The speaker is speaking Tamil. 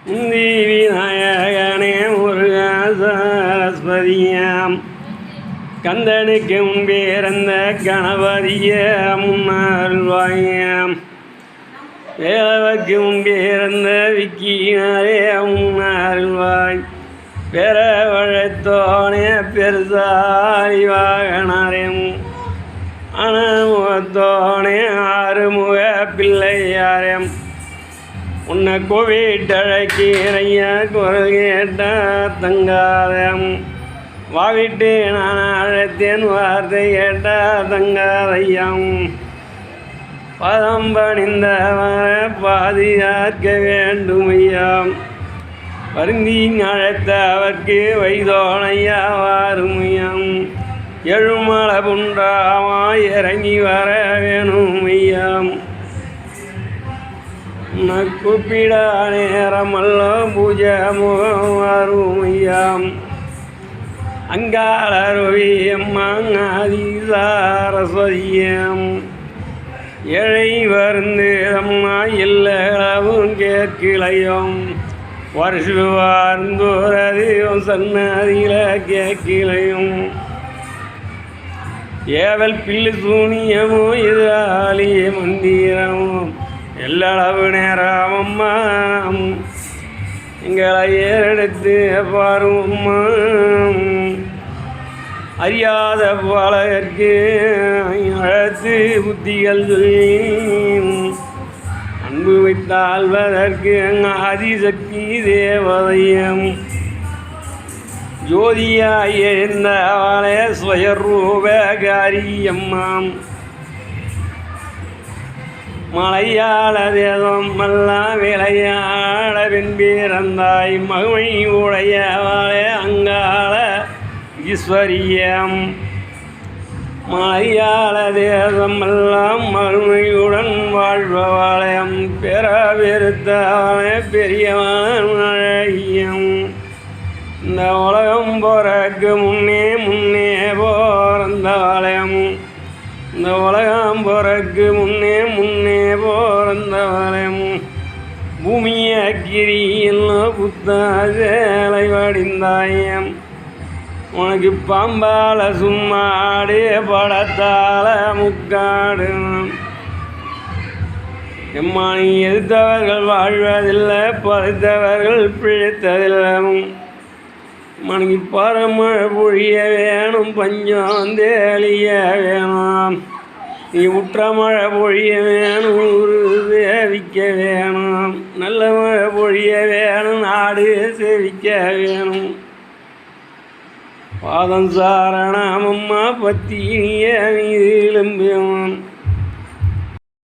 முந்தி விநாயகனே முருகா சரஸ்வதியாம் கந்தனுக்கு முன்பேறந்த கணபதிய முன்னாள்வாயாம் வேலவர்க்கு முன்பேறந்த விக்கினாரே முன்னாள்வாய் பெற வழத்தோனே பெருசாரி வாகனாரேம் அனமுகத்தோனே ஆறுமுக பிள்ளையாரேம் உன்னை கோவிட்டழைக்கீரைய குரல் கேட்ட தங்காதம் வாவிட்டு நான் அழைத்தேன் வார்த்தை கேட்ட தங்காதையம் பதம் பணிந்தவரை பாதுகாக்க வேண்டும் ஐயாம் வருந்தி அழைத்த அவர்க்கு வைதோனையா வாருமையம் எழுமலை புன்றாமாய் இறங்கி வர வேணும் ஐயாம் கூப்பிட நேரமல்ல பூஜை முகம் வருமையாம் அங்காளருவி அம்மாதி சாரஸ்வதியம் ஏழை வருந்து அம்மா இல்லவும் கேட்கலையும் வருஷு வார்ந்தோரதையும் சன்னதியில் கேட்கலையும் ஏவல் பில்லு சூனியமோ எதிராளிய மந்திரமும் எல்லளவு நேரம் அம்மா எங்களை ஏறெடுத்து பாரும்மா அறியாத பாலகற்கு அழைத்து புத்திகள் சொல்லி அன்பு வைத்தாள்வதற்கு ஆதிசக்தி தேவதையம் ஜோதியாய் எழுந்த அவளே ஸ்வயரூபகாரியம்மாம் மலையாள தேதம் எல்லாம் விளையாட பிறந்தாய் மகிமை உடையவாளே அங்காள ஈஸ்வரியம் மலையாள தேசம் எல்லாம் மறுமையுடன் வாழ்பவாளயம் பெற பெருத்தவளே பெரியவன் அழகியம் இந்த உலகம் போறக்கு முன்னே போறந்தவாளயம் இந்த உலகம் போறக்கு முன்னே போறந்தவாளயம் பூமிய கிரியில் புத்தாசேலை வடிந்தாயம் உனக்கு பாம்பால சும்மாடு படத்தால முக்காடு எம்மானி எதிர்த்தவர்கள் வாழ்வதில்லை பறித்தவர்கள் பிழைத்ததில்லை மணிக்கு பரமழை பொழிய வேணும் பஞ்சம் தேலிய வேணும் நீ உற்ற மழை பொழிய வேணும் ஊரு சேவிக்க வேணும் நல்ல மழை பொழிய வேணும் நாடு சேவிக்க வேணும் பாதம் சாரணம் அம்மா பத்தினிய நீ